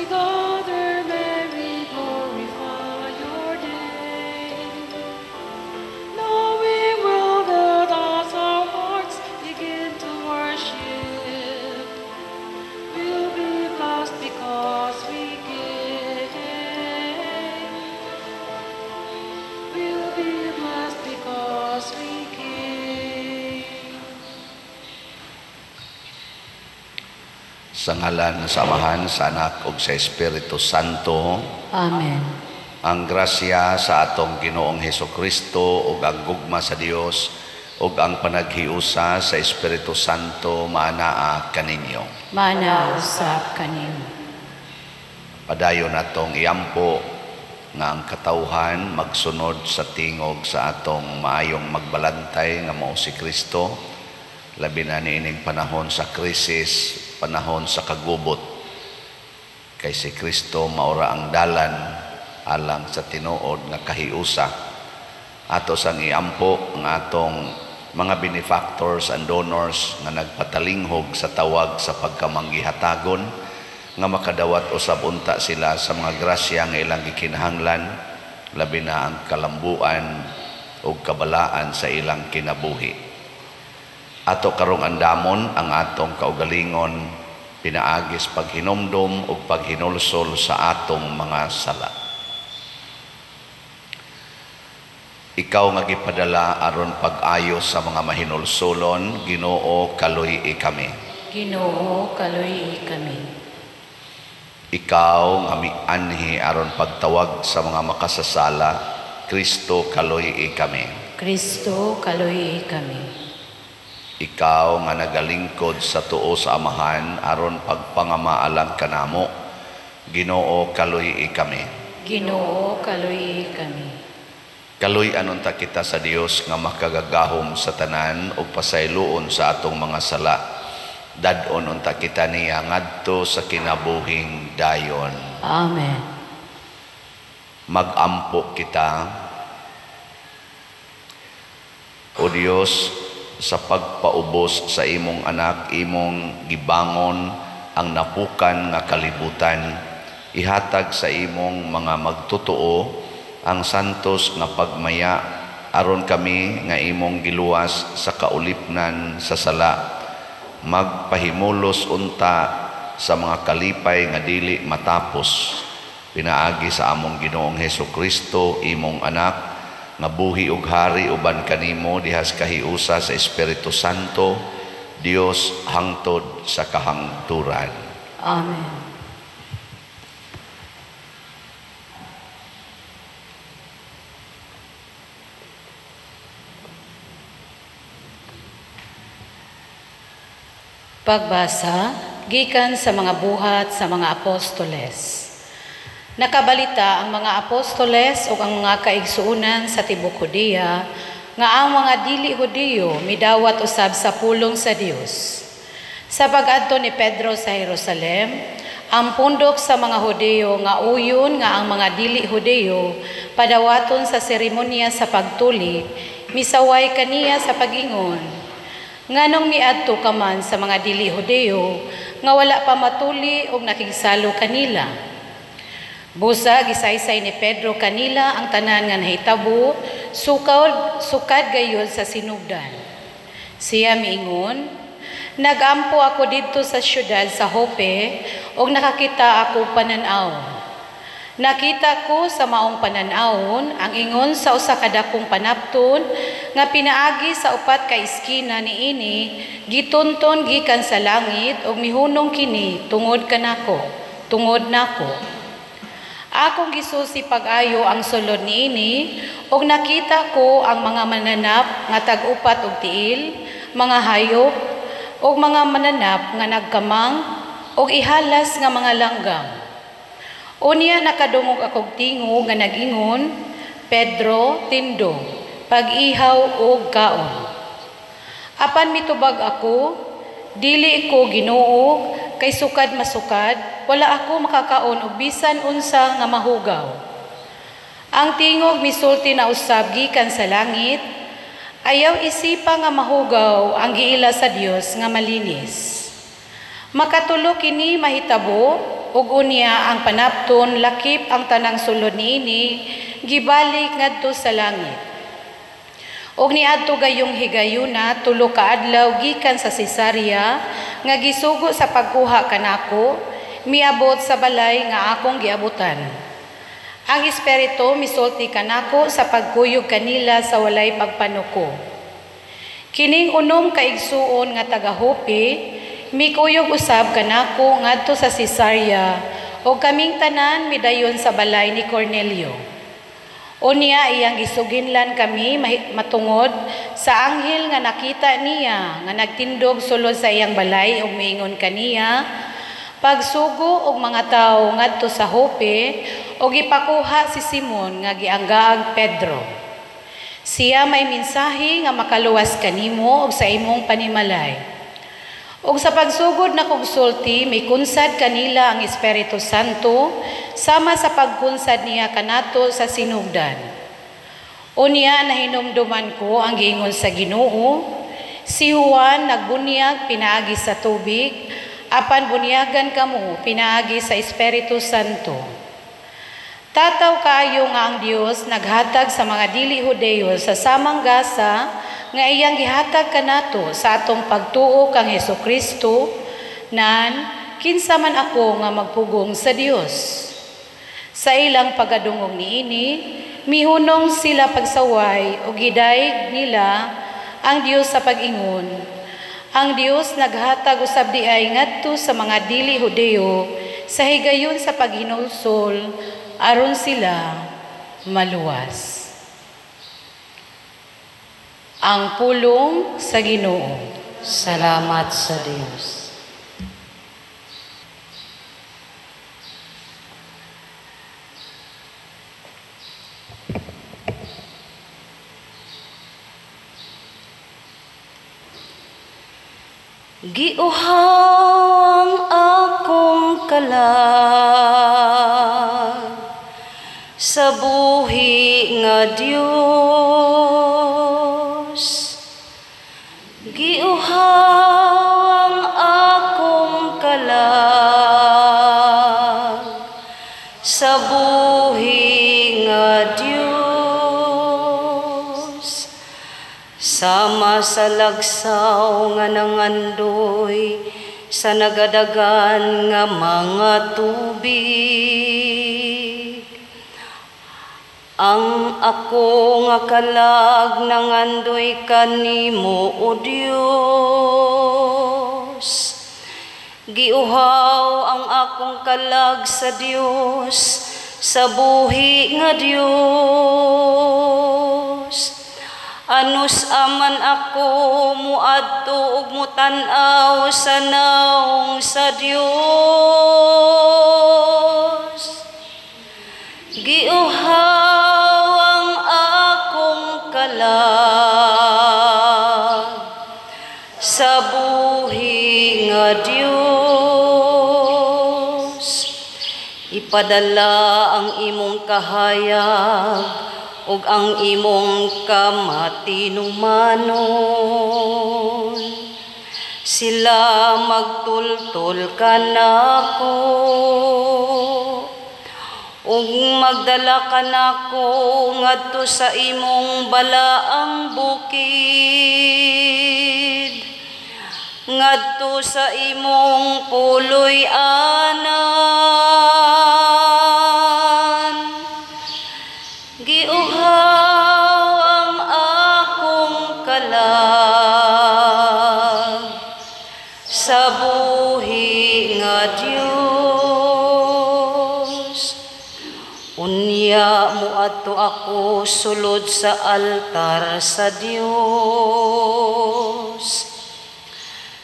together may we glorify your name, knowing well that as our hearts begin to worship, we'll be blessed because we give. We'll be blessed because we give. Sa ngalan ng Amahan, sa Anak ug sa Espiritu Santo. Amen. Ang grasya sa atong Ginoong Hesukristo ug ang gugma sa Dios ug ang panaghiusa sa Espiritu Santo maanaa kaninyo. Mana usab kanimo. Padayon natong iampo nga ang katawhan magsunod sa tingog sa atong maayong magbalantay nga mao si Kristo, labi na niining panahon sa krisis, panahon sa kagubot. Kay si Kristo maura ang dalan alang sa tinuod nga kahiusa. Ato sang iampo ang atong mga benefactors and donors nga nagpatalinghog sa tawag sa pagkamanggihatagon, nga makadawat usab unta sila sa mga grasya nga ilang gikinahanglan, labi na ang kalambuan o kabalaan sa ilang kinabuhi. Ato karong andamon ang atong kaugalingon, pinaagis paghinomdom o paghinulsol sa atong mga sala. Ikaw nga gipadala aron pag-ayo sa mga mahinulsolon, Ginoo kaluy kami. Ginoo kaluy kami. Ikaw nga mianhi aron pagtawag sa mga makasasala, Kristo kaluy kami. Kristo kaluy kami. Ikaw nga nagalingkod sa tuo sa Amahan aron pagpangamaalang kanamo, Ginoo kaluy kami. Ginoo kaluy kami. Kaluy anunta kita sa Dios nga makagagahom sa tanan ug pasayloon sa atong mga sala. Dadon unta kita niya ngadto sa kinabuhing dayon. Amen. Magampo kita, O Dios, sa pagpaubos sa imong anak, imong gibangon ang napukan nga kalibutan. Ihatag sa imong mga magtotoo ang santos nga pagmaya aron kami nga imong giluwas sa kaulipnan sa sala. Magpahimulos unta sa mga kalipay nga dili matapos. Pinaagi sa among Ginoong Hesukristo, imong anak, nga buhi ug hari uban kanimo dihas kahiusa sa Espiritu Santo, Dios hangtod sa kahangturan. Amen. Pagbasa gikan sa mga buhat sa mga apostoles. Nakabalita ang mga apostoles ug ang mga kaigsuonan sa tibok Judea nga ang mga dili Hudiyo midawat usab sa pulong sa Dios. Sa pag-adto ni Pedro sa Jerusalem, ang pundok sa mga Hudiyo nga uyon nga ang mga dili Hudiyo padawaton sa seremonya sa pagtuli, misaway kaniya sa pag-ingon. Nganong miadto ka man sa mga dili Hudiyo nga wala pa matuli og nakigsalo kanila. Busa gisaysay ni Pedro kanila ang tanan nga nahitabo, sukad gayud sa sinugdan. Siya miingon, nagampo ako didto sa syudad sa Joppe og nakakita ako panan-aw. Nakita ko sa maong panan-awon ang ingon sa usa ka dakong panapton nga pinaagi sa upat ka iskina niini, gitunton gikan sa langit og mihunong kini tungod kanako, tungod nako. Akong gisusi pag-ayo ang sulod niini og nakita ko ang mga mananap nga tag-upat og tiil, mga hayop og mga mananap nga nagkamang og ihalas nga mga langgam. Unya nakadungog akong tingog nga nag-ingon, Pedro, tindog, pag-ihaw o kaon. Apan mitubag ako, dili ko Ginoo, kay sukad masukad, wala ako makakaon og bisan unsa nga mahugaw. Ang tingog misulti na usab gikan sa langit, ayaw isipa nga mahugaw ang giila sa Dios nga malinis. Makatulo kini mahitabo, ug unya ang panapton lakip ang tanang sulod niini gibalik ngadto sa langit. Og niadto gayong higayuna tulo ka adlaw gikan sa Cesarea nga gisugo sa pagkuha kanako miabot sa balay nga akong giabutan. Ang Espiritu misulti kanako sa pagkuyog kanila sa walay pagpanuko. Kining unom ka igsuon nga taga-Joppe mikuyog usab kanako ngadto sa Cesarea o kaming tanan midayon sa balay ni Cornelio. Unya iyang gisuginlan kami matungod sa anghel nga nakita niya nga nagtindog sulod sa iyang balay ug miingon kaniya pagsugo og mga tawo ngadto sa Joppe ug ipakuha si Simon nga gianggaag Pedro. Siya may mensahe nga makaluwas kanimo og sa imong panimalay. Ug sa pagsugod na kogsulti may kunsad kanila ang Espiritu Santo sama sa pagkunsad niya kanato sa sinugdan. Unya nahinumduman ko ang giingon sa Ginoo, si Juan nagbunyag pinaagi sa tubig, apan bunyagan kamo pinaagi sa Espiritu Santo. Tataw kayo nga ang Dios naghatag sa mga dili Hudeyo sa samang gasa nga iyang gihatag kanato sa atong pagtuo kang Hesukristo nan kinsa man ako nga magpugong sa Dios. Sa ilang pagadungog niini mihunong sila pagsaway ug gidayeg nila ang Dios sa pag-ingon. Ang Dios naghatag usab diay ngadto sa mga dili Hudeyo sa higayon sa paghinulsol aron sila maluwas. Ang pulong sa Ginoo. Salamat sa Diyos. Giuhang akong kalag sa buhi nga Dios. Giuhang akong kalag sa buhi nga Dios. Sama sa lagsaw nga nangandoy sa nagadagan nga mga tubig. Ang ako nga kalag nangandoy kanimo o Dios. Giuhaw ang akong kalag sa Dios, sa buhi nga Dios. Anus aman ako muadto ug mutan-aw sa naong sa Dios. Giuhaw ang akong kalag sa buhi nga Dios. Ipadala ang imong kahayag ug ang imong kamatinumanon. Sila magtultol kanako ug magdala kanako ngadto sa imong balaang bukid, ngadto sa imong puloy anan. Giuhaw ang akong kalag sa buhi nga Dios. Unya muadto ako sulod sa altar sa Dios.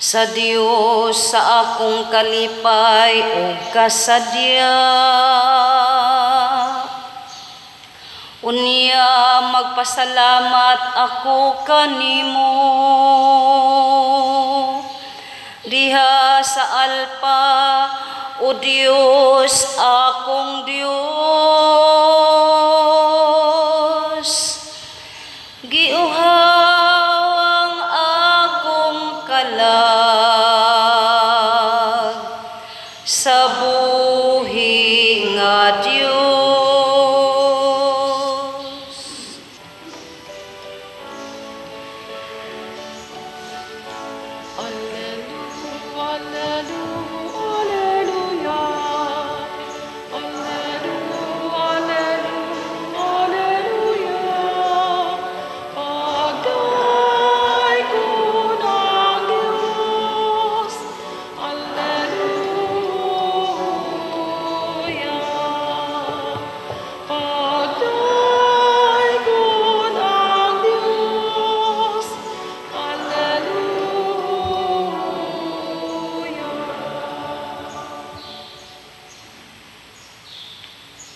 Sa Dios sa akong kalipay ug kasadya. Unya magpasalamat ako kanimo diha sa alpa o Dios akong Dios. Giuhaw ang akong kalag sa buhay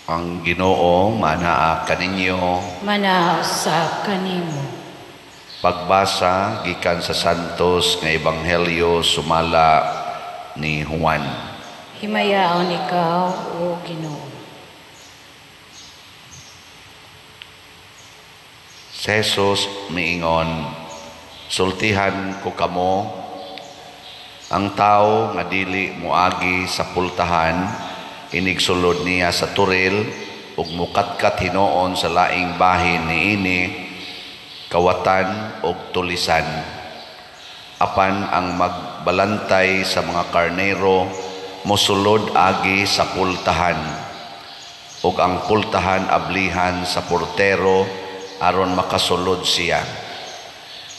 Ang Ginoo manaa kaninyo. Manahaw sa kanimo. Pagbasa gikan sa Santos nga Ebanghelyo sumala ni Juan. Himayaon ikaw, O Ginoo. Si Jesus miingon, sultihan ko kamo, ang tao nga dili muagi sa pultahan, inigsulod niya sa turil, ug mukatkat hinoon sa laing bahin niini, kawatan ug tulisan. Apan ang magbalantay sa mga karnero, mosulod agi sa pultahan, ug ang pultahan ablihan sa portero, aron makasulod siya.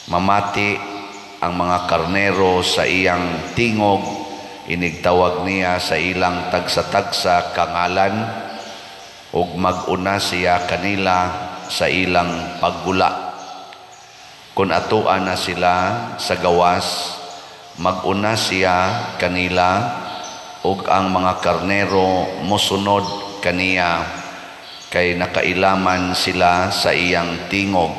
Mamati ang mga karnero sa iyang tingog, inigtawag niya sa ilang tagsa-tagsa kangalan, ug mag-una siya kanila sa ilang paggula. Kung atuan na sila sa gawas, mag-una siya kanila, ug ang mga karnero mosunod kaniya, kay nakailaman sila sa iyang tingog.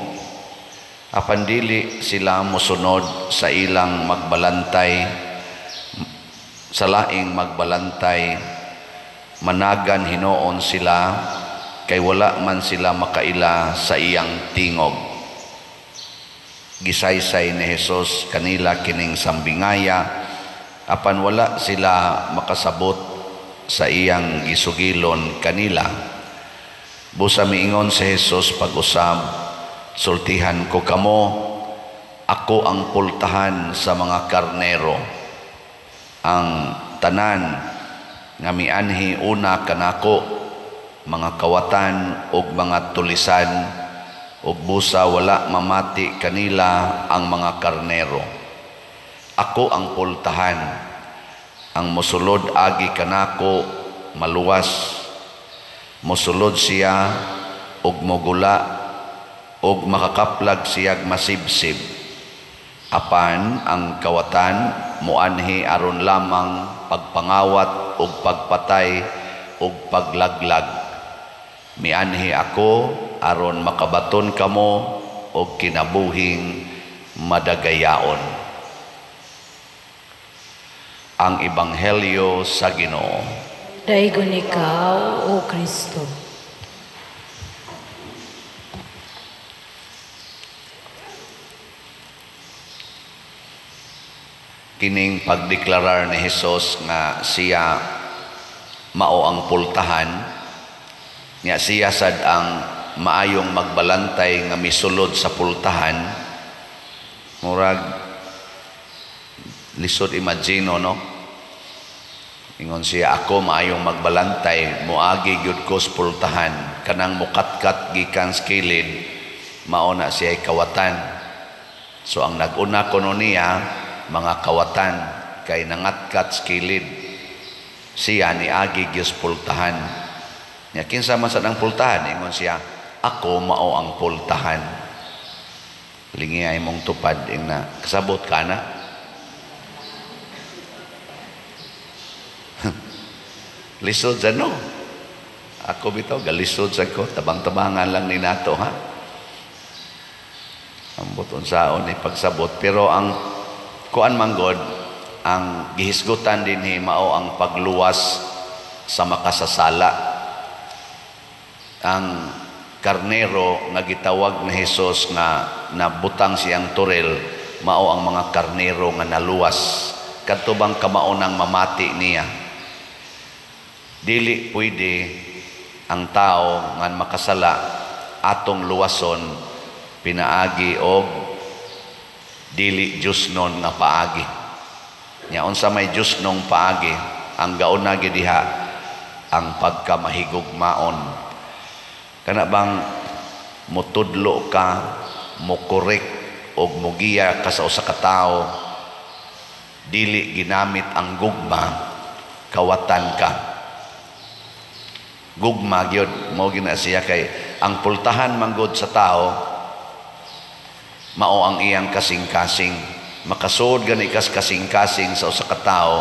Apan dili sila mosunod sa ilang magbalantay, sa laing magbalantay, managan hinoon sila, kay wala man sila makaila sa iyang tingog. Gisaysay ni Jesus kanila kining sambingaya, apan wala sila makasabot sa iyang gisugilon kanila. Busa miingon si Jesus pag-usab, sultihan ko kamo, ako ang pultahan sa mga karnero. Ang tanan nga mianhi una kanako, mga kawatan ug mga tulisan, ug busa wala mamati kanila ang mga karnero. Ako ang pultahan, ang mosulod agi kanako maluwas, mosulod siya ug mogula, ug makakaplag siyag masibsib. Apan ang kawatan muanhi aron lamang pagpangawat ug pagpatay ug paglaglag. Mianhi ako aron makabaton kamo og kinabuhing madagayaon. Ang Ebanghelyo sa Ginoo. Daigon ikaw, O Kristo. Kining pagdeklarar ni Jesus nga siya mao ang pultahan, nga siya sad ang maayong magbalantay nga misulod sa pultahan, murag lisod imagino, no? Ingon siya, ako maayong magbalantay, muagi gyud ko sa pultahan, kanang mukatkat gikan sa kilid, mao na siya kawatan. So ang nag-una kuno niya, mga kawatan, kay nangatkat sa kilid, siya ni agi gyud sa pultahan. Nya kinsa man sad ang pultahan, ingon siya, ako mao ang pultahan. Lingi ay mong tupad na kasabot ka na. Lisod sa no. Ako bitaw galisod sa ko, tabang-tabangan lang ni nato, ha. Ang buton saon ni pagsabot, pero ang kuan manggod, ang gihisgutan dinhi mao ang pagluwas sa makasasala. Ang karnero nga gitawag ni Jesus nga nabutang siyang turil, mao ang mga karnero nga naluwas kadto bang kamaunang mamati niya. Dili pwede ang tao nga makasala atong luwason pinaagi og dili Diosnon nga paagi. Nya unsa may Diosnong paagi, ang gauna gid diha ang pagkamahigugmaon. Kana bang mutudlo ka, mokorek og mogiya ka sa usa ka tawo, dili ginamit ang gugma, kawatan ka. Gugma gyud mao gina siya, kay ang pultahan manggod sa tao mao ang iyang kasing-kasing. Makasuod gani kas kasing-kasing sa usa ka tawo,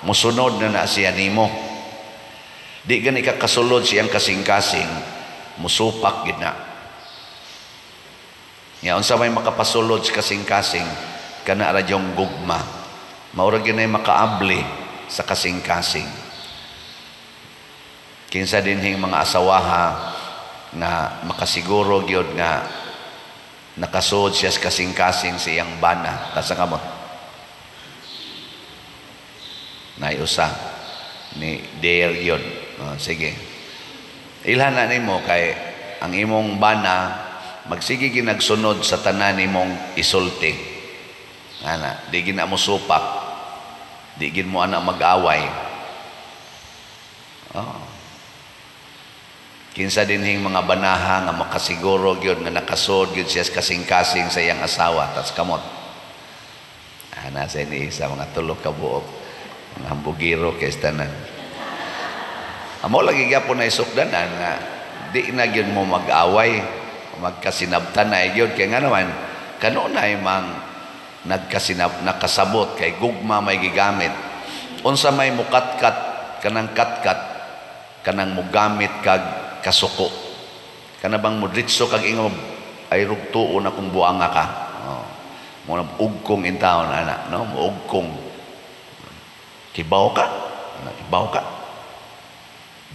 musunod na siya nimo. Di gani ka kasulod siyang kasing-kasing, musupak gid na. Nya unsa may makapasulod sa kasing-kasing kana radyong gugma. Maura gyud makaabli sa kasing-kasing. Kinsa dinhing mga asawaha nga makasiguro gyud nga nakasuod siya sa kasing-kasing sa iyang bana. Tasa kamot. Naiusa ni dare yun. Sige. Ilhan na nimo kay ang imong bana magsige ginagsunod sa tanan nimong isulti. Ana, di gina mo supak. Di gin mo ana mag-away. Kinsa dinhing mga banaha nga makasiguro gyud nga nakasud gyud siya kasing-kasing sa iyang asawa tas kamot. Ana sa ni sa mga tulo ka buok mga hambugiro kay tanan. Amo lagi gyapon na isukdanan nga di na gyud mo mag-away, magkasinabtan na gyud kay nga naman kanunay mang nakasabot kay gugma may gigamit. Unsa may mukatkat kanang katkat kanang mugamit kag kasuko. Kana bang mudritso kag ingo ay rugtuon akong buanga ka. Mo na ugkong in town ana, no? Ugkong. Kibaw ka. Kibaw ka.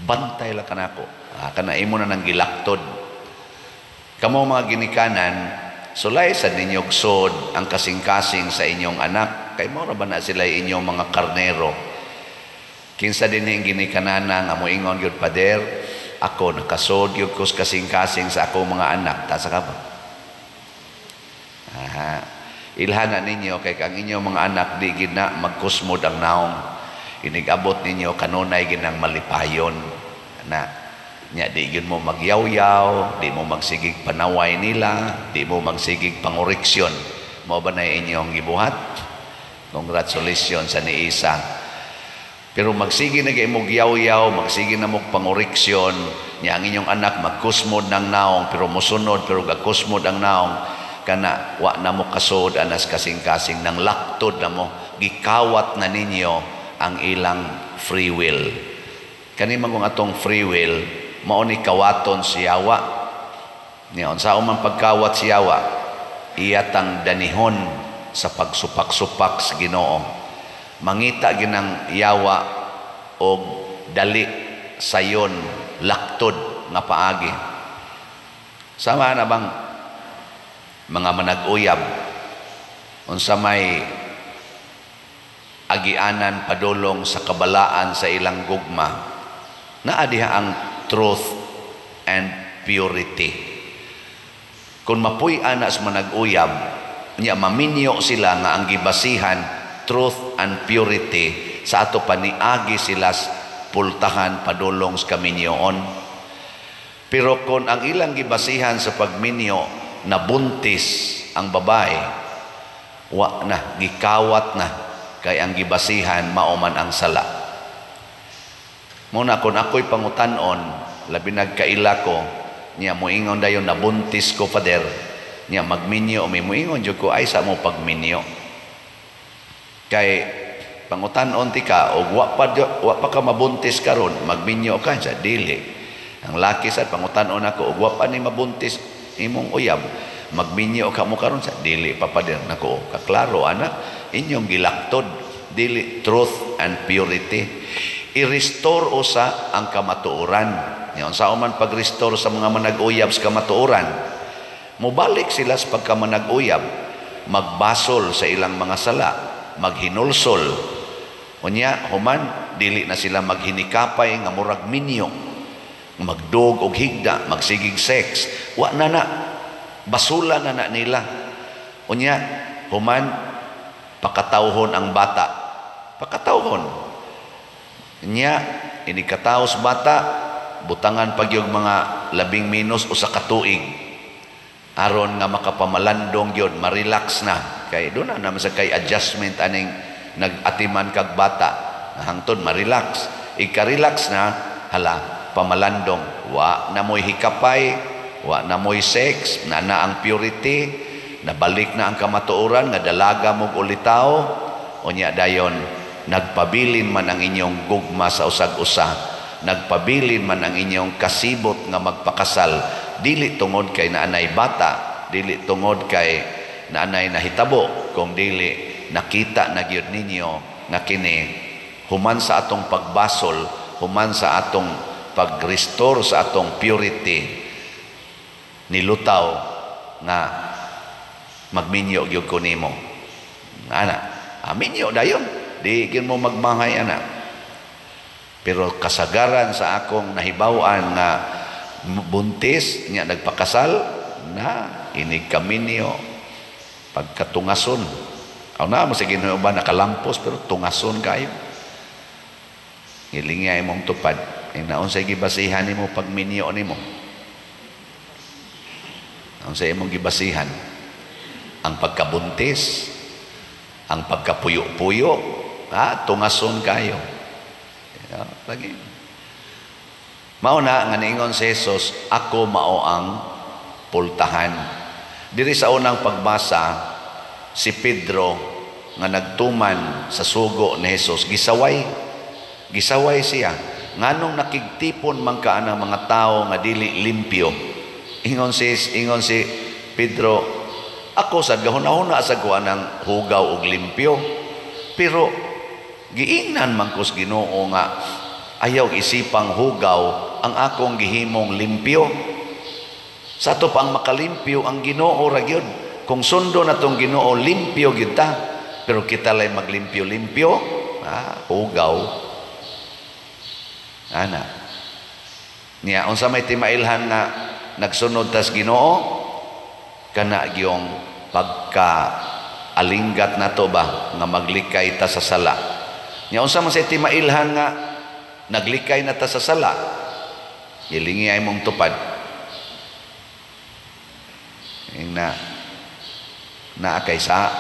Bantay la kanako. Kana imo na nang gilaktod. Kamo mga ginikanan, sulay sa ninyog sod ang kasing-kasing sa inyong anak. Kay mo ra ba na sila inyong mga karnero? Kinsa dinhing ginikanana nga moingon gyud pader, ako nakasod gyud ko kasing-kasing sa ako mga anak. Tasa ka ba? Ilhana ninyo kay kang inyong mga anak di gid na magkusmod ang naong. Inigabot ninyo kanunay ginang malipayon. Na nya di gyud mo magyaw-yaw, di mo magsigig panaway nila, di mo magsigig pangoriksyon. Mao ba na inyong gibuhat? Congratulations sa ni Isa. Pero magsige na kay mo giyaw-yaw, magsige na mo pangoriksyon, nya ang inyong anak magkusmod ng naong pero mosunod pero gakusmod ang naong kana wa na mo kasod anas kasing-kasing nang laktod na mo gikawat na ninyo ang ilang free will. Kani man atong free will mao ni kawaton si Yawa. Nya unsa man pagkawat si Yawa, iyatang danihon sa pagsupak-supak sa Ginoo. Mangita ginang Yawa og dali sayon laktod nga paagi. Sama na bang mga manag-uyab unsa may agianan padulong sa kabalaan sa ilang gugma naa diha ang truth and purity. Kung mapuy-ana sa manag-uyab nya maminyo sila nga ang gibasihan truth and purity sa ato paniagi sila pultahan padulong sa kaminyoon. Pero kung ang ilang gibasihan sa pagminyo nabuntis ang babae, wa na gikawat na kay ang gibasihan mauman ang sala. Muna kung ako'y pangutanon labi nagkaila ko niya moingon dayon nabuntis ko pader niya magminyo mi moingon jud ko ay sa mo pagminyo kay pangutanon ti ka og wa pa ka mabuntis karon magminyo ka sa dili. Ang laki sa pangutanon ako og wa pa ni mabuntis imong uyab magminyo ka mo karon sa dili papader nako kaklaro ana inyong gilaktod dili truth and purity. I-restore usa ang kamatuoran. Yan sa man pag-restore sa mga manag-uyab sa kamatuoran, mubalik sila sa pagkamanag-uyab, magbasol sa ilang mga sala, maghinulsol. Unya human dili na sila maghinikapay nga murag minyo, magdog og higda, magsigig sex. Wa na basula na nila. Unya human pakatawhon ang bata. Pakatawhon. Nya inikataos bata butangan pagyog mga 10 minus o sa katuig aron nga makapamalandong yun, marelax na kay doon na naman sa kay adjustment aning nag-atiman kag bata hangtod marelax ika-relax na hala pamalandong wa na mo'y hikapay wa na mo'y sex na ang purity nabalik na ang kamatuoran nga dalaga mong ulitaw o nya dayon nagpabilin man ang inyong gugma sa usag-usa nagpabilin man ang inyong kasibot nga magpakasal, dili tungod kay naanay bata, dili tungod kay naanay nahitabo, kung dili nakita na gyud ninyo nga kini human sa atong pagbasol, human sa atong pag-restore sa atong purity, nilutaw nga magminyo gyud ko nimo. Ana, minyo dayon, di gyud mo magmahay ana. Pero kasagaran sa akong nahibaw-an nga buntis nya nagpakasal na inig kaminyo pagkatungason. Aw na mo sa Ginoo ba nakalampos pero tungason kayo. Hilingay mong tupad. Naon sa gibasihan nimo pagminyo nimo. Naon sa imong gibasihan ang pagkabuntis, ang pagkapuyo-puyo, tungason kayo. Lagi. Mauna nga niingon si Jesus, ako mao ang pultahan. Diri sa unang pagbasa, si Pedro nga nagtuman sa sugo ni Jesus, gisaway siya. Nganong nakigtipon man ka ang mga tao nga dili limpyo. Ingon si Pedro, ako sa gahuna-huna sa kuha ng hugaw og limpyo. Pero giingnan man kus Ginoo nga ayaw isipang hugaw ang akong gihimong limpyo. Sa to pang makalimpyo ang Ginoo ra gyud. Kung sundo na tong Ginoo limpyo gyud ta. Pero kita lay maglimpyo-limpyo, hugaw. Ana. Niya unsa may timailhan nga nagsunod tas Ginoo kana gyong pagka alinggat nato ba nga maglikay ta sa sala. Nya unsa man say timailhan nga naglikay na ta sa sala, ilingi ay mong tupad. Na kay sa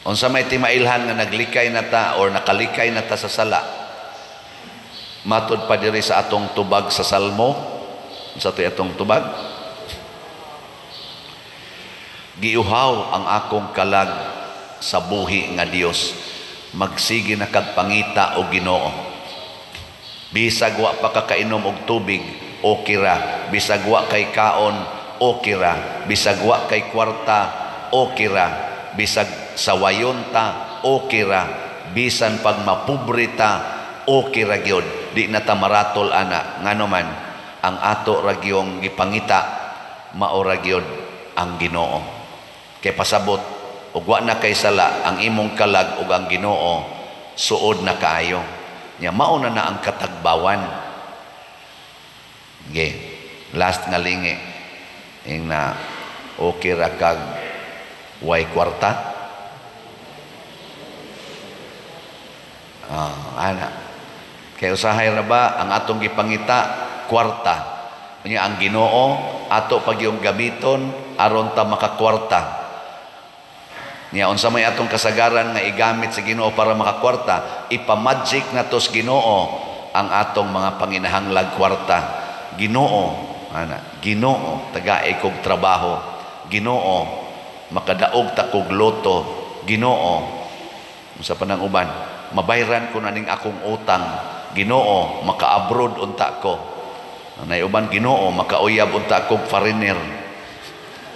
unsa may timailhan nga naglikay na ta or nakalikay na ta sa sala, matod pa diri sa atong tubag sa Salmo. Sa atong tubag, giuhaw ang akong kalag sa buhi nga Dios, magsige na kag pangita o Ginoo. Bisag wa pa kakainom og tubig, okay ra. Bisag wa kay kaon, okay ra. Bisag wa kay kwarta, okay ra. Bisag sawayon ta, okay ra. Bisan pag mapobre ta, okay ra gyud. Di na ta maratol ana. Ngano man ang ato ra gyung gipangita, mao ra gyud ang Ginoo. Kay pasabot ug wa na kay sala ang imong kalag ug ang Ginoo suod na kaayo. Nya mao na ang katagbawan. Last nga lingi na okay ra kag way kwarta. Ana kay usahay ra ba ang atong gipangita kwarta. Nya ang Ginoo ato pag yung gamiton aron ta makakwarta. Nya unsa may atong kasagaran nga igamit sa Ginoo para makakwarta, ipamagic na tos Ginoo ang atong mga panginahanglag kwarta. Ginoo, Ginoo tagaay kog trabaho. Ginoo makadaog ta kog loto. Ginoo unsa pa nang uban, mabayran ko na ning akong utang. Ginoo maka-abroad unta ko. Nay uban, Ginoo makauyab unta kog foreigner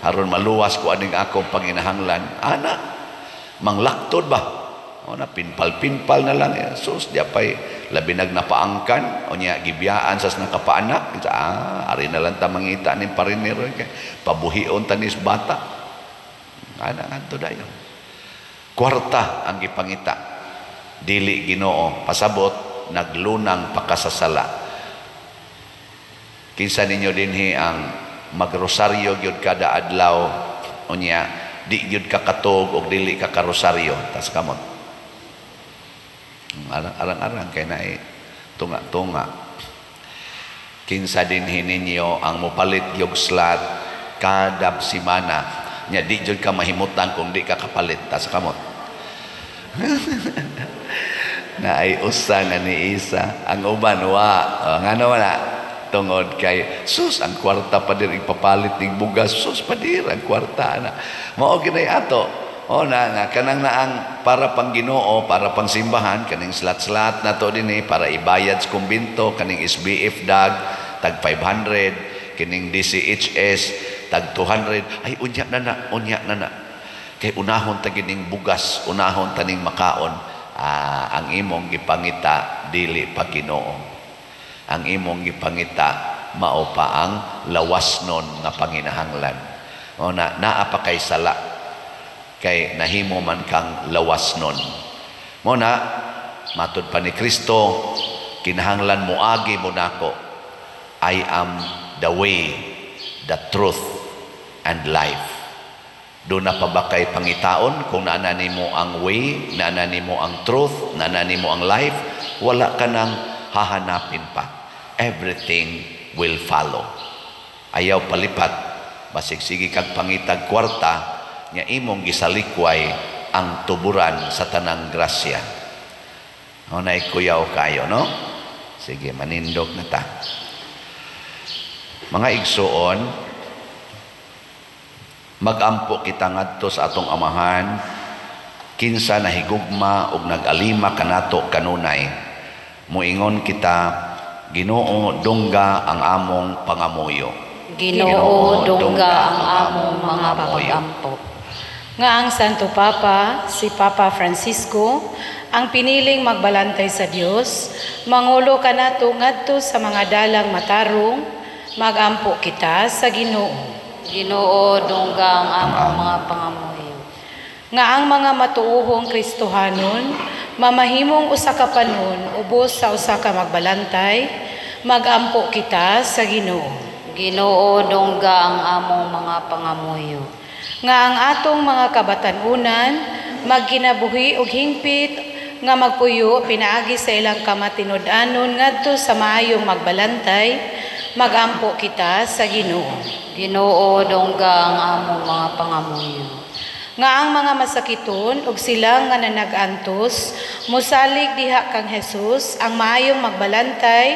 aron maluwas ko aning akong panginahanglan. Ana manglaktod ba, na pinpal na lang. Sus di pay labi nagnapaangkan o niya gibiyaan sas nakapaanak. Ari na lang ta mangita ning foreigner kay pabuhion tanis bata. Ana ngadto dayon kwarta ang gipangita, dili Ginoo. Pasabot naglunang pakasasala. Kinsa ninyo dinhi ang magrosaryo gyud kada adlaw, unya di gyud ka katog og dili ka karosaryo, tas kamot arang-arang kay naay tunga-tunga. Kinsa dinhi ninyo ang mopalit gyud slat kada semana, nya di gyud ka mahimutan kung di ka kapalit, tas kamot naay usa nga ni isa ang uban wa ngano wala tungod kay sus ang kwarta pa dir ipapalit ning bugas, sus pa dir ang kwarta na mao ginay ato O na nga, kanang naang para pang Ginoo, para pang simbahan, kaning slat-slat na to din para ibayad sa kumbinto, kaning SBF dag, tag 500, kining DCHS, tag 200, ay unya na na. Kay unahon tagining bugas, unahon taning makaon, ang imong gipangita, dili pa Ginoo. Ang imong gipangita, mao pa ang lawasnon nga panginahanglan. O naa pa kay sala, kay nahimo man kang lawas nun. Muna, matud pa ni Kristo, kinahanglan mo agi mo nako, I am the way, the truth, and life. Doon na pa ba kay pangitaon kung naanani mo ang way, naanani mo ang truth, naanani mo ang life, wala ka nang hahanapin pa. Everything will follow. Ayaw palipat, basig sige kag pangitag kwarta, nga imong gisalikway ang tuburan sa tanang grasya. O na ikuyaw kayo, no? Sige, manindog na ta. Mga igsuon, magampo kita ngadto sa atong amahan, kinsa nahigugma ug nag-alima kanato kanunay. Muingon kita, Ginoo dungga ang among pangamuyo. Ginoo dungga ang among mga pagampo. Nga ang Santo Papa, si Papa Francisco, ang piniling magbalantay sa Dios, mangulo kanato ngadto sa mga dalang matarong, magampo kita sa Ginoo. Ginoo dungga ang among mga pangamuyo. Nga ang mga matuuhong Kristohanon, mamahimong usa ka panon ubos sa usa ka magbalantay, magampo kita sa Ginoo. Ginoo dungga ang among mga pangamuyo. Nga ang atong mga kabatanunan magginabuhi og hingpit nga magpuyo pinaagi sa ilang kamatinud-anon ngadto sa maayong magbalantay, magampo kita sa Ginoo. Ginoo dungga ang among mga pangamuyo. Nga ang mga masakiton ug sila nga nanag-antos mosalig diha kang Hesus ang maayong magbalantay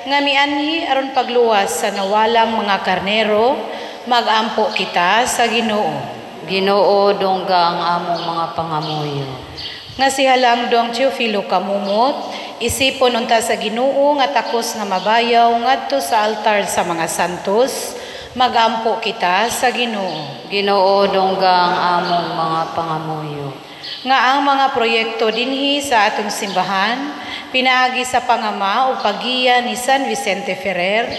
nga mianhi aron pagluwas sa nawalang mga karnero, magampo kita sa Ginoo. Ginoo dungga ang among mga pangamuyo. Nga si Halangdong Teofilo Kamumot, isipon unta sa Ginoo nga takos nga mabayaw ngadto sa altar sa mga santos, magampo kita sa Ginoo. Ginoo dungga ang among mga pangamuyo. Nga ang mga proyekto dinhi sa atong simbahan, pinaagi sa pangama o pagiya ni San Vicente Ferrer,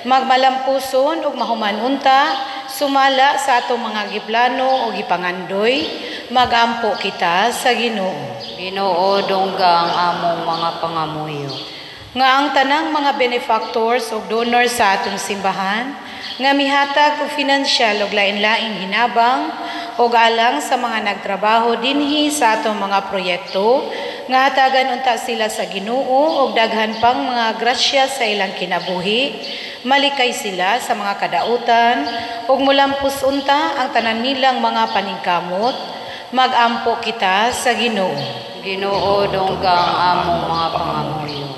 magmalampuson ug mahumanunta, sumala sa atong mga giplano o gipangandoy, magampo kita sa Ginoo. Ginoo dungga ang among mga pangamuyo. Nga ang tanang mga benefactors o donors sa atong simbahan, nga mihatag og finansyal og lain-laing hinabang o alang sa mga nagtrabaho dinhi sa atong mga proyekto, nga hatagan unta sila sa Ginoo og daghan pang mga grasya sa ilang kinabuhi, malikay sila sa mga kadautan ug mulampos unta ang tanan nilang mga paningkamot, magampo kita sa Ginoo. Ginoo dungga ang among mga pangamuyo.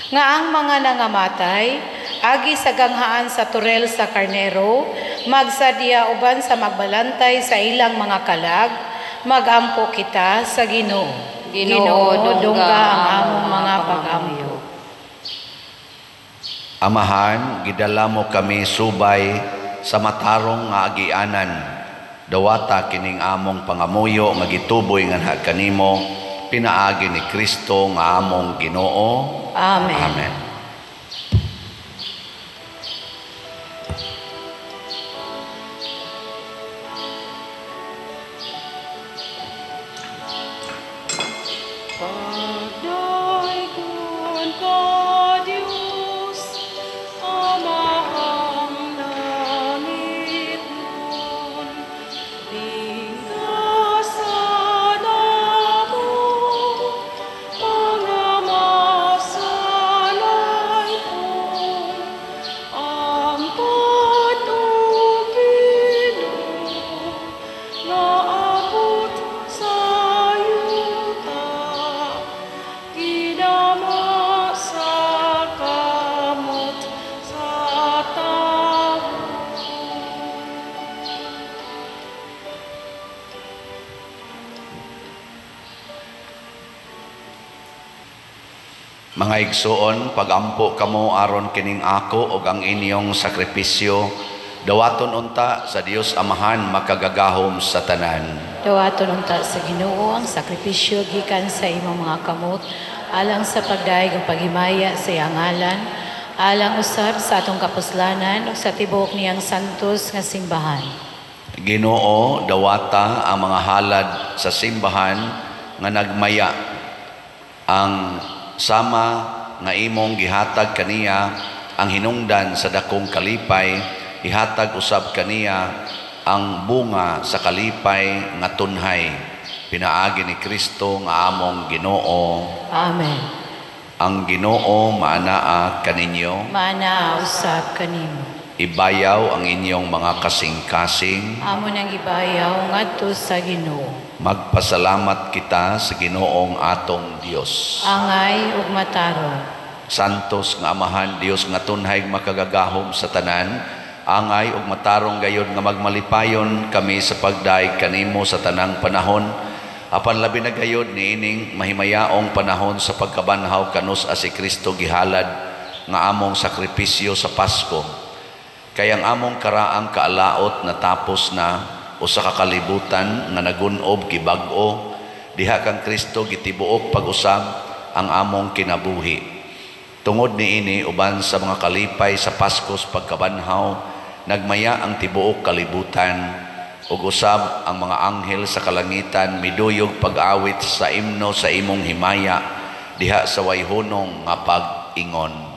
Nga ang mga nangamatay agi sa ganghaan sa turel sa karnero, magsadya uban sa magbalantay sa ilang mga kalag, magampo kita sa Ginoo. Ginoo dungga ang among mga pagampo. Amahan, gidala mo kami subay sa matarong nga agianan. Dawata kining among pangamuyo nga gituboy nga kanimo, pinaagi ni Kristo nga among Ginoo. Amen. Amen. Pagdaigон ka, Diyos, amahang langit nun, tinggasan ako, pangamasalan Mga igsoon, pagampo kamo aron kining ako og ang inyong sakripisyo, dawaton unta sa Dios Amahan makagagahom sa tanan. Dawaton unta sa Ginoo ang sakripisyo gikan sa imong mga kamot alang sa pagdaig ug paghimaya sa iyang ngalan, alang usab sa atong kapuslanan ug sa tibuok niyang santos nga simbahan. Ginoo, dawata ang mga halad sa simbahan nga nagmaya ang sama nga imong gihatag kaniya ang hinungdan sa dakong kalipay, ihatag usab kaniya ang bunga sa kalipay nga tunhay. Pinaagi ni Kristo nga among Ginoo. Amen. Ang Ginoo maanaa kaninyo. Maanaa usab kanimo. Ibayaw ang inyong mga kasing-kasing. Amo nang ibayaw ngadto sa Ginoo. Magpasalamat kita sa Ginoong atong Dios. Angay ug matarong. Santos nga Amahan Dios nga tunhay makagagahom sa tanan, angay ug matarong gayud nga magmalipayon kami sa pagdaig kanimo sa tanang panahon. Apan labi na gayud niining mahimayaong panahon sa pagkabanhaw kanus si Kristo gihalad nga among sakripisyo sa Pasko. Kaya ang among karaang kaalaot na tapos na usa ka kalibutan nga nagunob gibag-o, diha kang Kristo gitibuok pag-usab ang among kinabuhi. Tungod niini uban sa mga kalipay sa Paskos pagkabanhaw, nagmaya ang tibuok kalibutan ug usab ang mga anghel sa kalangitan miduyog pag-awit sa imno sa imong himaya diha sa wayhunong nga pag-ingon.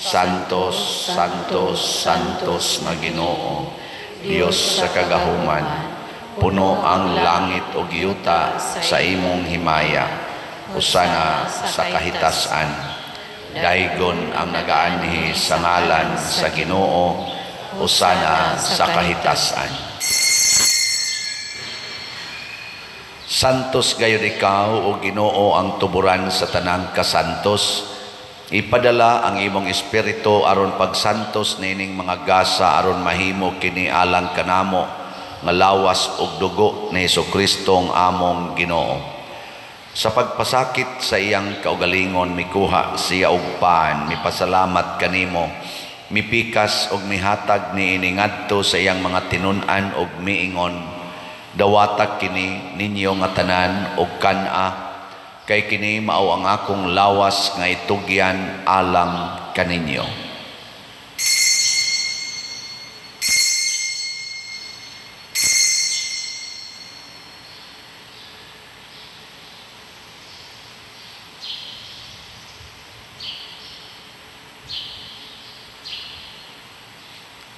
Santos, Santos, Santos na Ginoo, Dios sa kagahuman, puno ang langit o yuta sa imong himaya, usana sa kahitasan. Daygon ang nagaanhi sa ngalan sa Ginoo, usana sa kahitasan. Santos gayud ikaw o Ginoo ang tuburan sa tanang kasantos. Ipadala ang imong espiritu aron pagsantos nining mga gasa aron mahimo kini alang kanamo nga lawas ug dugo ni Hesukristo ang among Ginoo. Sa pagpasakit sa iyang kaugalingon mikuha siya og paan, mipasalamat kanimo, mipikas ug mihatag niini ngadto sa iyang mga tinun-an ug miingon, dawata kini ninyo nga tanan ug kan-a, kay kini mao ang akong lawas nga itugyan alang kaninyo.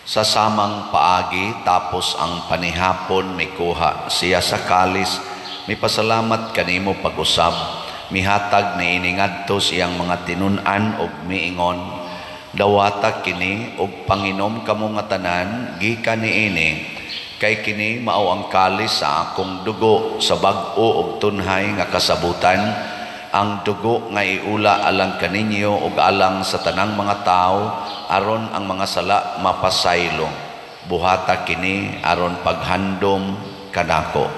Sa samang paagi tapos ang panihapon mikuha siya sa kalis, mipasalamat kanimo pag-usab, mihatag ni iningadto siyang mga tinun-an ug miingon, dawata kini ug panginom kamo nga tanan gikan niini, kay kini mao ang kalis sa akong dugo sa bag-o ug tunhay nga kasabutan, ang dugo nga iula alang kaninyo ug alang sa tanang mga tao aron ang mga sala mapasaylo. Buhata kini aron paghandom kanako.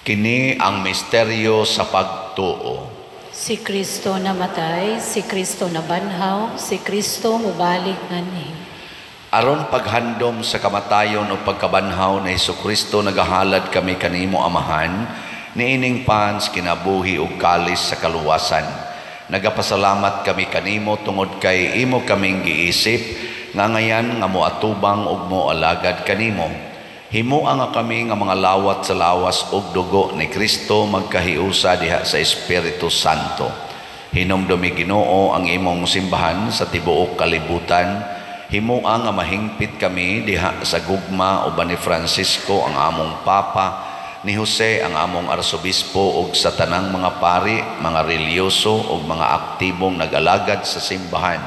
Kini ang misteryo sa pagtuo. Si Kristo namatay, si Kristo nabanhaw, si Kristo mubalik nganhi. Aron paghandom sa kamatayon o pagkabanhaw na Hesukristo nagahalad kami kanimo Amahan, niining pans kinabuhi ug kalis sa kaluwasan. Nagapasalamat kami kanimo tungod kay imo kaming giisip nga ngayan nga moatubang ug moalagad kanimo. Himuan nga kami nga mga lawat sa lawas ug dugo ni Kristo magkahiusa diha sa Espiritu Santo. Hinumdumi Ginoo ang imong simbahan sa tibuok kalibutan. Himuan nga mahingpit kami diha sa gugma uban ni Francisco ang among Papa, ni Jose ang among Arsobispo ug sa tanang mga pari, mga reliyoso ug mga aktibong nag-alagad sa simbahan.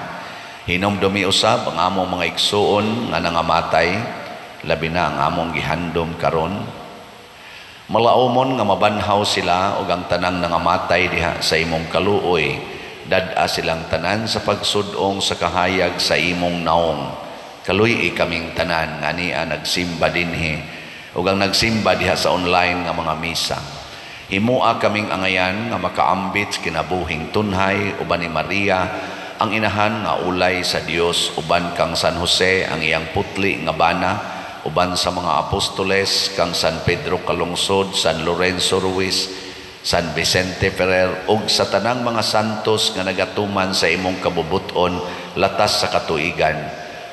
Hinumdumi usab ang among mga igsuon nga nangamatay, labi na ang among gihandom karon. Malaumon nga mabanhaw sila ug ang tanang nangamatay diha sa imong kaluoy, dad-a silang tanan sa pagsudong sa kahayag sa imong naong. Kaluy kaming tanan nga niya nagsimba dinhi ug ang nagsimba diha sa online nga mga misa. Himua kaming angayan nga makaambit kinabuhing tunhay uban ni Maria, ang inahan nga ulay sa Dios, uban kang San Jose ang iyang putli nga bana, uban sa mga apostoles kang San Pedro Calungsod, San Lorenzo Ruiz, San Vicente Ferrer ug sa tanang mga santos nga nagatuman sa imong kabubuton latas sa katuigan.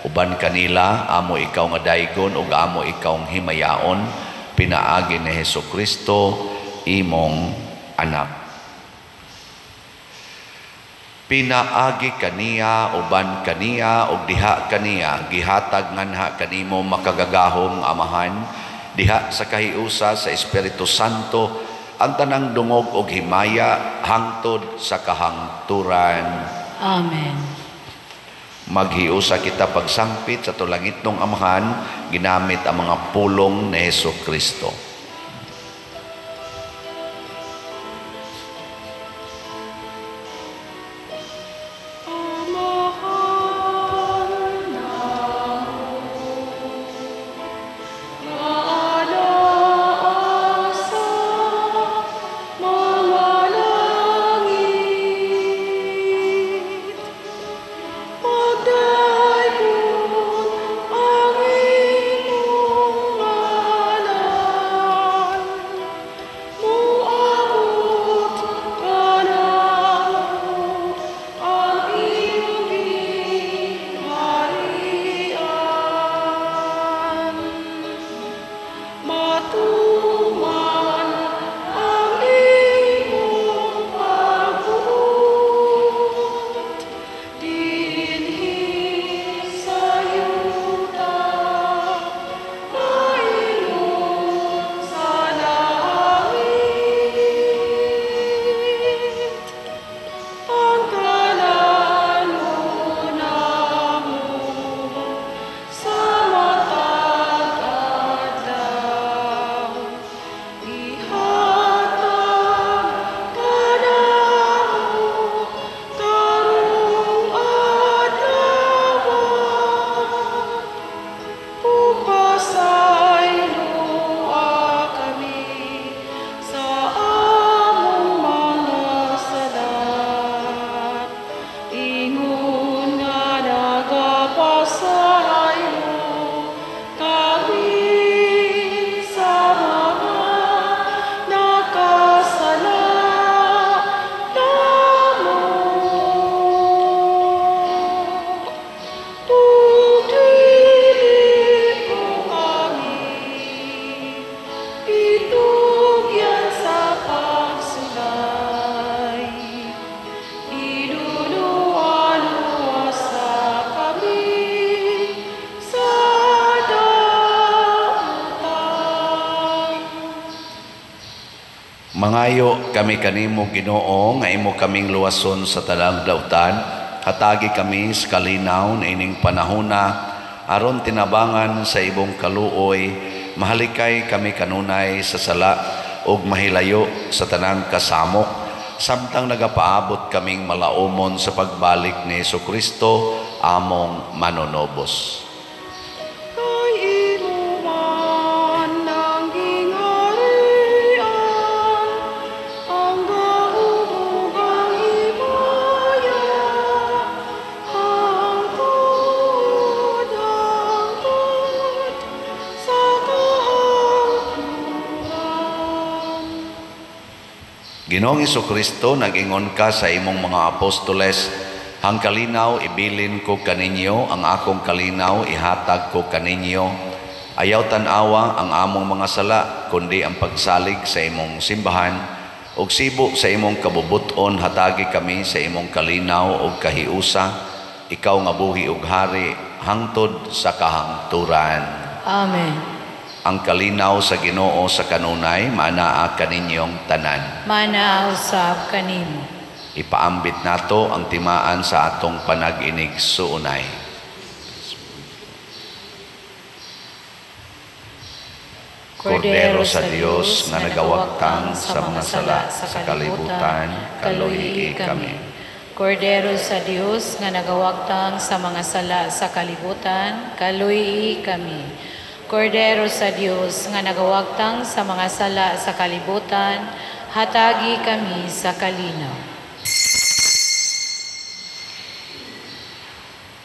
Uban kanila amo ikaw nga daygon ug amo ikaw nga himayaon, pinaagi ni Hesukristo imong anak. Pinaagi kaniya uban kaniya ug diha kaniya gihatag nganha kanimo makagagahong amahan, diha sa kahiusa sa Espiritu Santo ang tanang dungog ug himaya hangtod sa kahangturan. Amen. Maghiusa kita pagsangpit sa tulangit ng amahan ginamit ang mga pulong ni Hesukristo. Mangayo kami kanimo Ginoo nga imo kaming luwason sa talang dautan, hatagi kami sa kalinaw na ining panahona aron tinabangan sa ibong kaluoy, mahalikay kami kanunay sa sala ug mahilayo sa tanang kasamok, samtang nagapaabot kaming malaumon sa pagbalik ni Hesukristo among manonobos. Ginoong Hesukristo, nag-ingon ka sa imong mga apostoles, hang kalinaw ibilin ko kaninyo, ang akong kalinaw ihatag ko kaninyo. Ayaw tanawa ang among mga sala, kundi ang pagsalig sa imong simbahan, ug sibo sa imong kabubuton hatagi kami sa imong kalinaw ug kahiusa, ikaw nga buhi ug hari, hangtod sa kahangturan. Amen. Ang kalinaw sa Ginoo sa kanunay, manaa kaninyong tanan. Manaa usab kanimo. Ipaambit nato ang timaan sa atong panag-inig suunay. Kordero sa Dios nga nagawagtang sa mga sala sa kalibutan, kaluhii kami. Kordero sa Dios nga nagawagtang sa mga sala sa kalibutan, kaluhii kami. Kordero sa Dios nga nagawagtang sa mga sala sa kalibutan, hatagi kami sa kalinaw.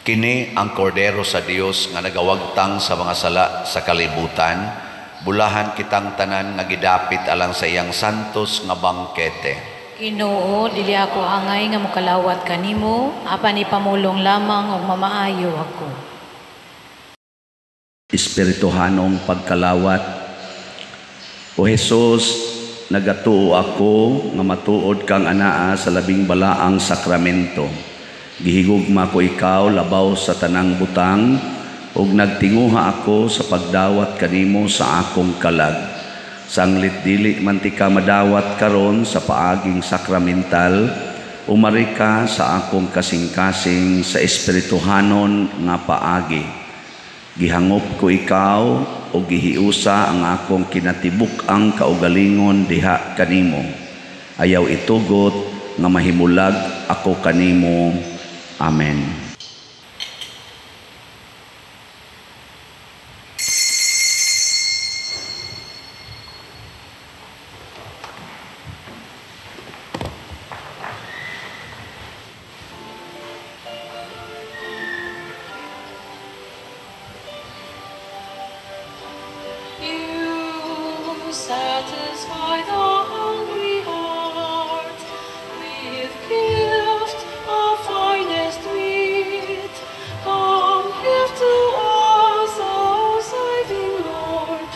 Kini ang kordero sa Dios nga nagawagtang sa mga sala sa kalibutan, bulahan kitang tanan nga gidapit alang sa iyang santos nga bangkete. Ginoo, dili ako angay nga mokalawat kanimo, apan ipamulong lamang og mamaayo ako. Espirituhanong pagkalawat. O Jesus, nagatuo ako nga matuod kang anaa sa labing balaang sakramento. Gihigugma ko ikaw labaw sa tanang butang, ug nagtinguha ako sa pagdawat kanimo sa akong kalag. Sanglit dili man ti ka madawat karon sa paaging sakramental, umari ka sa akong kasing-kasing sa espirituhanon nga paagi. Gihangop ko ikaw o gihiusa ang akong kinatibuk-ang kaugalingon diha kanimo. Ayaw itugot nga mahimulag ako kanimo. Amen. Satisfy the hungry heart with gift of finest meat. Come, give to us, O saving Lord,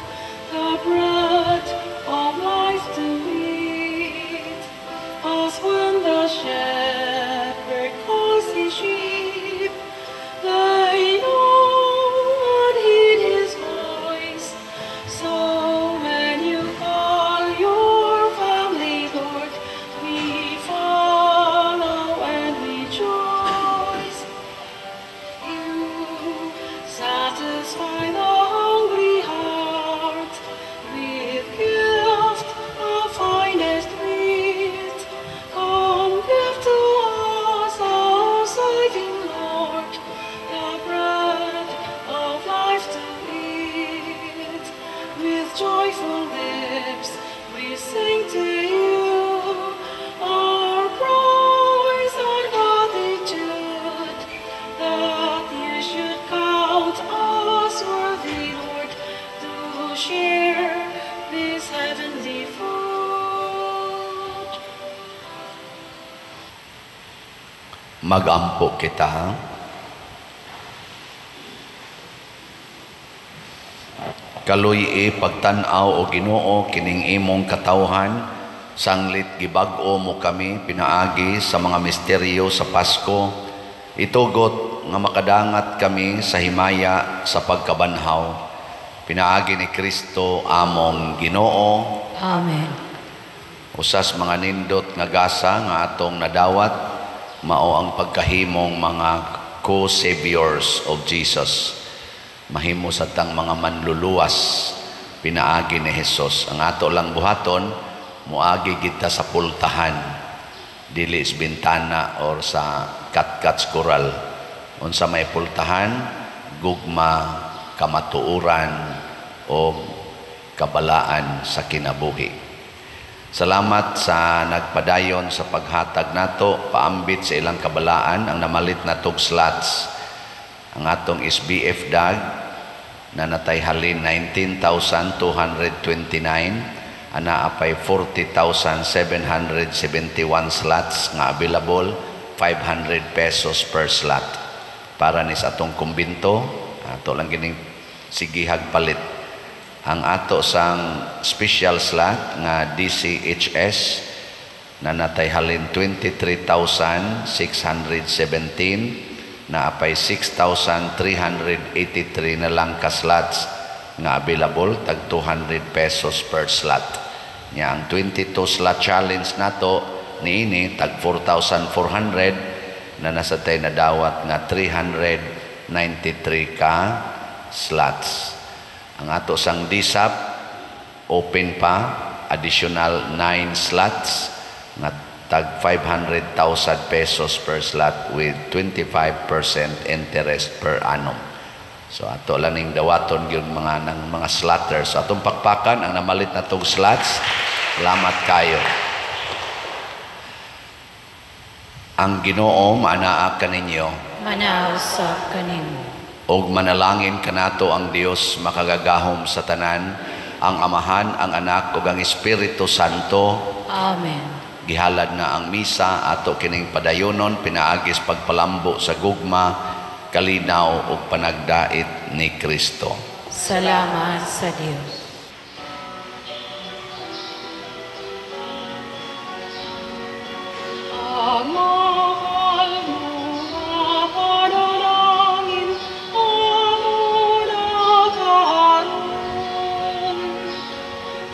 the bread of life to eat. As when the shepherd calls his sheep, they know and heed his voice. So when you call your family, Lord, we follow and rejoice. You satisfy the hungry heart with gift of finest meat. Come, give to us, O saving Lord, the bread of life to eat. With joyful lips we sing to you our praise and gratitude, that you should count us worthy, Lord, to share this heavenly food. Magampo kita. Kaluy pagtan-aw o Ginoo kining imong katawhan, sanglit gibag-o mo kami pinaagi sa mga misteryo sa Pasko. Itugot nga makadangat kami sa himaya sa pagkabanhaw. Pinaagi ni Kristo among Ginoo. Amen. Usas mga nindot nga gasa nga atong nadawat, mao ang pagkahimong mga co-saviors of Jesus. Mahimo sa tang mga manluluwas pinaagi ni Jesus. Ang ato lang buhaton, muagi kita sa pultahan, dili sa bintana or sa kat-kats koral. Unsa may pultahan, gugma, kamatuuran o kabalaan sa kinabuhi. Salamat sa nagpadayon sa paghatag nato, paambit sa ilang kabalaan ang namalit natog slots. Ang atong SBF DAG na natayhalin 19,229, ana apay 40,771 slots nga available, 500 pesos per slot. Para ni sa atong kumbinto, ato lang gining sigihag palit. Ang ato sang special slot nga DCHS na natayhalin 23,617, na apay 6,383 na lang ka slots nga available, tag 200 pesos per slot. Nya ang 22 slot challenge nato niini tag 4,400 na nasatay na dawat nga 393 ka slots. Ang ato sang DSAP open pa, additional 9 slots na tag 500,000 pesos per slot with 25% interest per annum. So ato lang ning dawaton gyud mga slotters. So atong pakpakan ang namalit na tong slots. Salamat kayo. Ang Ginoo maanaa kaninyo. Manausap kanimo. Og manalangin kanato ang Dios makagagahom sa tanan, ang Amahan, ang Anak ug ang Espiritu Santo. Amen. Gihalad na ang misa ato kining padayonon pinaagis pagpalambo sa gugma, kalinaw ug panagdait ni Kristo. Salamat sa Dios. Ang mahal mo na panalangin, amo na karon.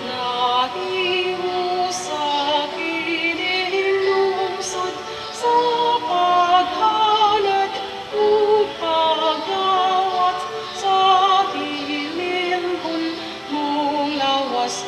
Nahimo sa kinihinglusod sa paghalat o pagdawat sa hilingon mong lawas